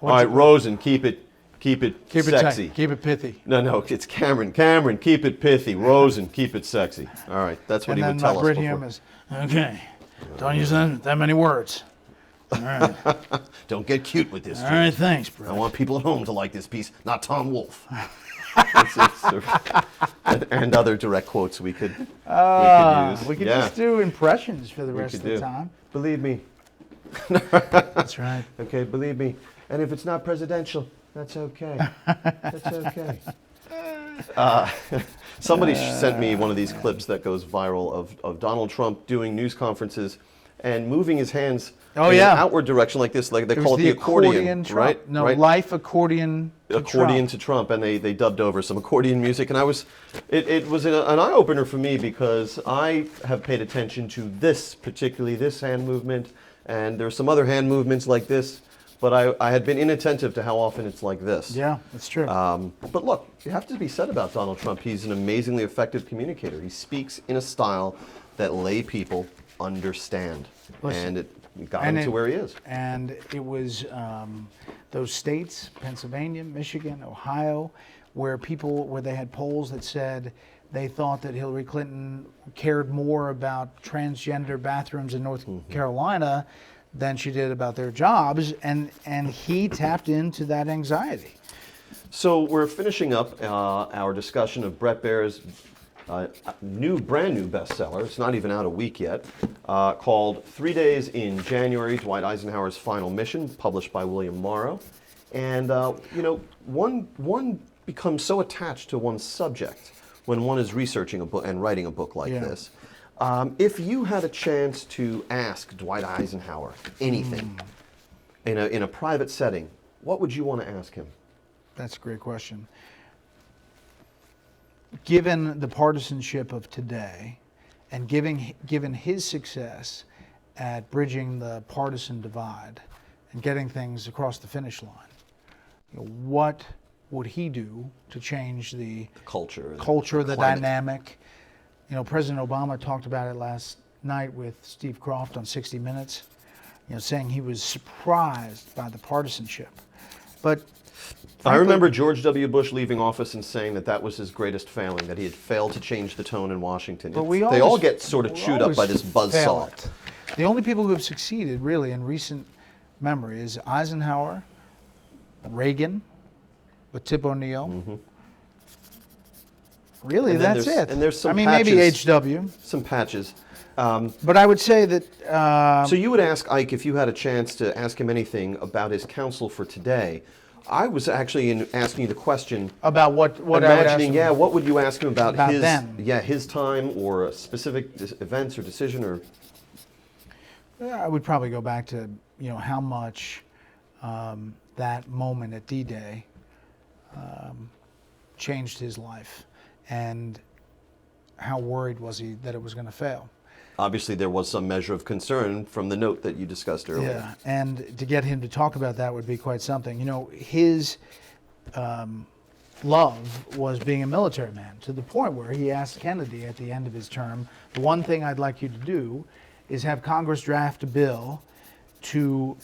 All right, Rosen, keep it Keep it sexy. tight. Keep it pithy. No, it's Cameron. Cameron, keep it pithy. Rosen, keep it sexy. All right, that's what And he then would tell my us Brit before. Hume is, okay, don't use that many words. All right. Don't get cute with this. All right, thanks, I bro. want people at home to like this piece, not Tom Wolfe. And other direct quotes we could use. We could Yeah, just do impressions for the we rest could of the do. time. Believe me. That's right. Okay, believe me. And if it's not presidential, that's okay. That's okay. Somebody sent me one of these clips that goes viral of Donald Trump doing news conferences and moving his hands Oh, in yeah. an outward direction like this, like they It call was it the accordion, Trump. right? No, right? life accordion to Accordion Trump. to Trump, and they dubbed over some accordion music, and it was an eye opener for me because I have paid attention to particularly this hand movement, and there's some other hand movements like this, but I had been inattentive to how often it's like this. Yeah, that's true. But look, you have to be said about Donald Trump. He's an amazingly effective communicator. He speaks in a style that lay people understand, Listen, and it got him to where he is. And it was those states, Pennsylvania, Michigan, Ohio, where they had polls that said they thought that Hillary Clinton cared more about transgender bathrooms in North Carolina than she did about their jobs, and he tapped into that anxiety. So we're finishing up our discussion of Bret Baier's brand new bestseller. It's not even out a week yet, called 3 Days in January, Dwight Eisenhower's Final Mission, published by William Morrow. And one becomes so attached to one's subject when one is researching a book and writing a book like this. If you had a chance to ask Dwight Eisenhower anything in a private setting, what would you want to ask him? That's a great question. Given the partisanship of today, and given his success at bridging the partisan divide and getting things across the finish line, what would he do to change the Culture, the climate. dynamic? President Obama talked about it last night with Steve Croft on 60 Minutes, saying he was surprised by the partisanship. But I remember George W. Bush leaving office and saying that was his greatest failing, that he had failed to change the tone in Washington. But They all get sort of chewed up by this buzzsaw. The only people who have succeeded, really, in recent memory is Eisenhower, Reagan, with Tip O'Neill. Really, And then that's there's- it. and there's some maybe patches. HW. Some patches. But I would say that So you would ask Ike if you had a chance to ask him anything about his counsel for today. I was actually asking you the question, about what I would ask imagining, him. what would you ask him about his them. his time or a specific events or decision or I would probably go back to how much that moment at D-Day changed his life, and how worried was he that it was going to fail. obviously there was some measure of concern from the note that you discussed earlier. Yeah, and to get him to talk about that would be quite something. His love was being a military man, to the point where he asked Kennedy at the end of his term, the one thing I'd like you to do is have Congress draft a bill to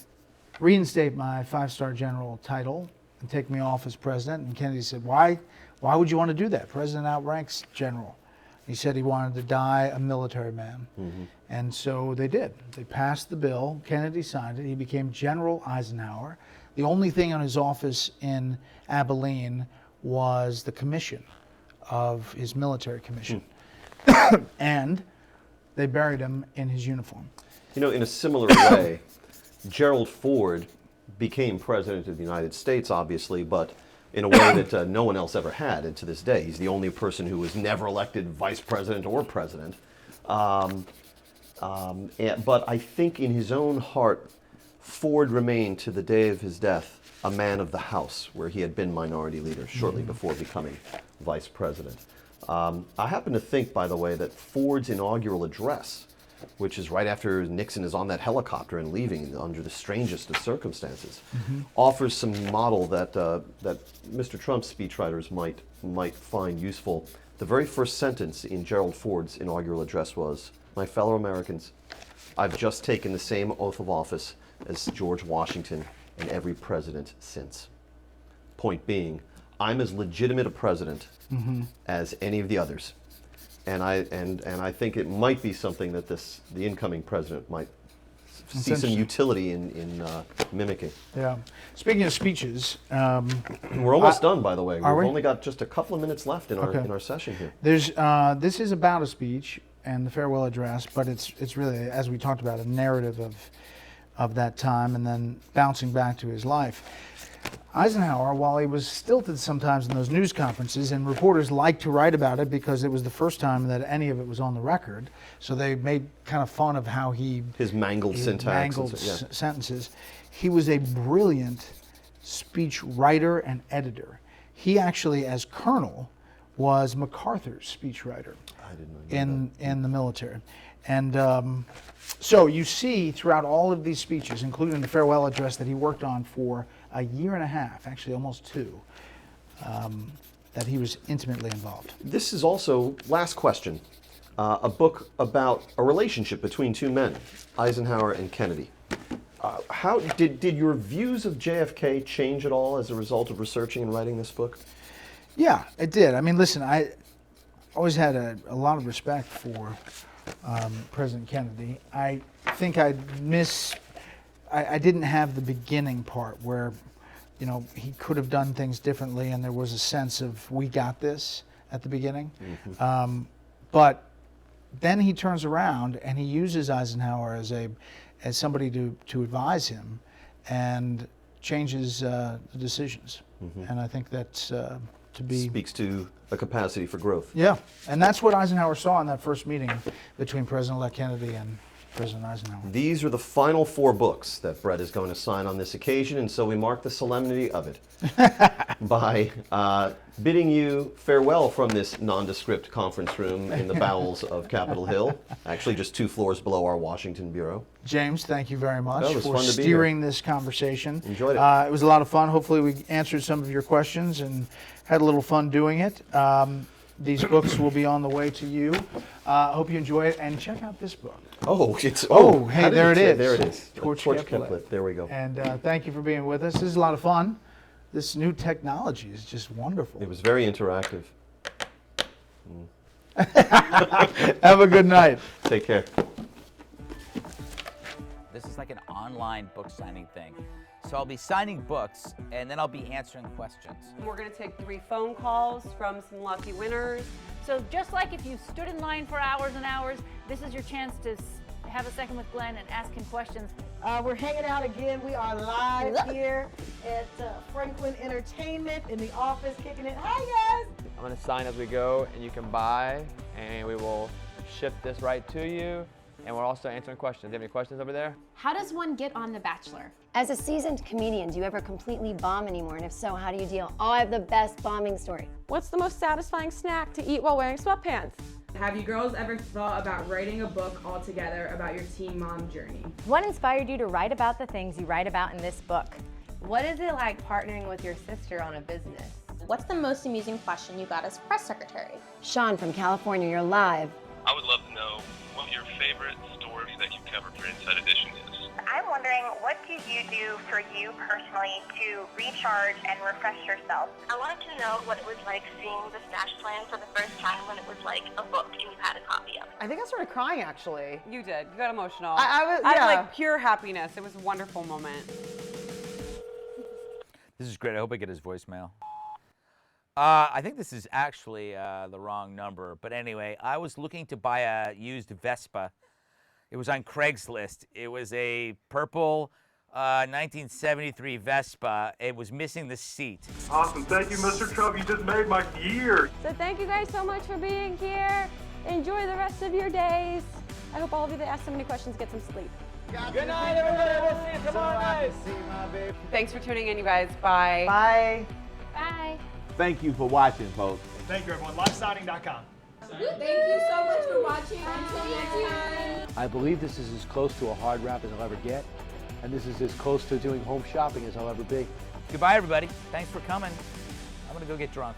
reinstate my five-star general title and take me off as president. And Kennedy said, why would you want to do that? President outranks general. He said he wanted to die a military man. Mm-hmm. And so they did. They passed the bill. Kennedy signed it. He became General Eisenhower. The only thing on his office in Abilene was the commission of his military commission. And they buried him in his uniform. In a similar way, Gerald Ford became president of the United States, obviously, but in a way that no one else ever had, and to this day. He's the only person who was never elected vice president or president. But I think in his own heart, Ford remained to the day of his death a man of the House, where he had been minority leader shortly before becoming vice president. I happen to think, by the way, that Ford's inaugural address, which is right after Nixon is on that helicopter and leaving under the strangest of circumstances, offers some model that Mr. Trump's speechwriters might find useful. The very first sentence in Gerald Ford's inaugural address was, "My fellow Americans, I've just taken the same oath of office as George Washington and every president since." Point being, I'm as legitimate a president as any of the others. And I think it might be something that the incoming president might see some utility in mimicking. Yeah. Speaking of speeches, We're almost done, by the way. We've we? only got just a couple of minutes left in Okay. our session here. there's this is about a speech and the farewell address, but it's really, as we talked about, a narrative of that time and then bouncing back to his life. Eisenhower, while he was stilted sometimes in those news conferences, and reporters liked to write about it because it was the first time that any of it was on the record, so they made kind of fun of how His mangled syntax. mangled and so- yeah. sentences. He was a brilliant speech writer and editor. He actually, as colonel, was MacArthur's speechwriter I didn't know in the military. And so you see throughout all of these speeches, including the farewell address that he worked on for a year and a half, actually almost two, that he was intimately involved. This is also, last question, a book about a relationship between two men, Eisenhower and Kennedy. How did your views of JFK change at all as a result of researching and writing this book? Yeah, it did. I mean, listen, I always had a lot of respect for President Kennedy. I think I didn't have the beginning part where, you know, he could have done things differently and there was a sense of, we got this at the beginning. But then he turns around and he uses Eisenhower as somebody to advise him and changes the decisions. And I think that's to be... Speaks to a capacity for growth. Yeah, and that's what Eisenhower saw in that first meeting between President-elect Kennedy and President Eisenhower. These are the final 4 books that Bret is going to sign on this occasion, and so we mark the solemnity of it by bidding you farewell from this nondescript conference room in the bowels of Capitol Hill, actually just 2 floors below our Washington bureau. James, thank you very much it was for fun to be steering this conversation. Enjoyed it. It was a lot of fun. Hopefully we answered some of your questions and had a little fun doing it. These books will be on the way to you. Hope you enjoy it, and check out this book. Oh, it's Oh, how hey, did there it say- is. There it is. Torch Kept kept lit. lit. There we go. And thank you for being with us. This is a lot of fun. This new technology is just wonderful. It was very interactive. Have a good night. Take care. This is like an online book signing thing. So I'll be signing books, and then I'll be answering questions. We're going to take 3 phone calls from some lucky winners. So just like if you stood in line for hours and hours, this is your chance to have a second with Glenn and ask him questions. We're hanging out again. We are live here at Franklin Entertainment in the office, kicking it. Hi, guys. I'm going to sign as we go, and you can buy, and we will ship this right to you. And we're also answering questions. Do you have any questions over there? How does one get on The Bachelor? As a seasoned comedian, do you ever completely bomb anymore? And if so, how do you deal? Oh, I have the best bombing story. What's the most satisfying snack to eat while wearing sweatpants? Have you girls ever thought about writing a book all together about your teen mom journey? What inspired you to write about the things you write about in this book? What is it like partnering with your sister on a business? What's the most amusing question you got as press secretary? Sean from California, you're live. I would love to know what your favorite story that you covered for Inside Edition is. I'm wondering, what do you do for you personally to recharge and refresh yourself? I wanted to know what it was like seeing the stash plan for the first time when it was like a book and you had a copy of it. I think I started crying, actually. You did. You got emotional. I had like pure happiness. It was a wonderful moment. This is great. I hope I get his voicemail. I think this is actually the wrong number. But anyway, I was looking to buy a used Vespa. It was on Craigslist. It was a purple 1973 Vespa. It was missing the seat. Awesome. Thank you, Mr. Trump. You just made my year. So thank you guys so much for being here. Enjoy the rest of your days. I hope all of you that asked so many questions get some sleep. Good night, everybody. We'll see you tomorrow night. Thanks for tuning in, you guys. Bye. Bye. Bye. Thank you for watching, folks. Thank you, everyone. LiveSigning.com. Thank you so much for watching. Until next time. I believe this is as close to a hard wrap as I'll ever get, and this is as close to doing home shopping as I'll ever be. Goodbye, everybody. Thanks for coming. I'm going to go get drunk.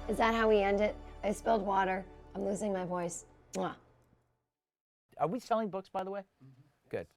Is that how we end it? I spilled water. I'm losing my voice. Mwah. Are we selling books, by the way? Good.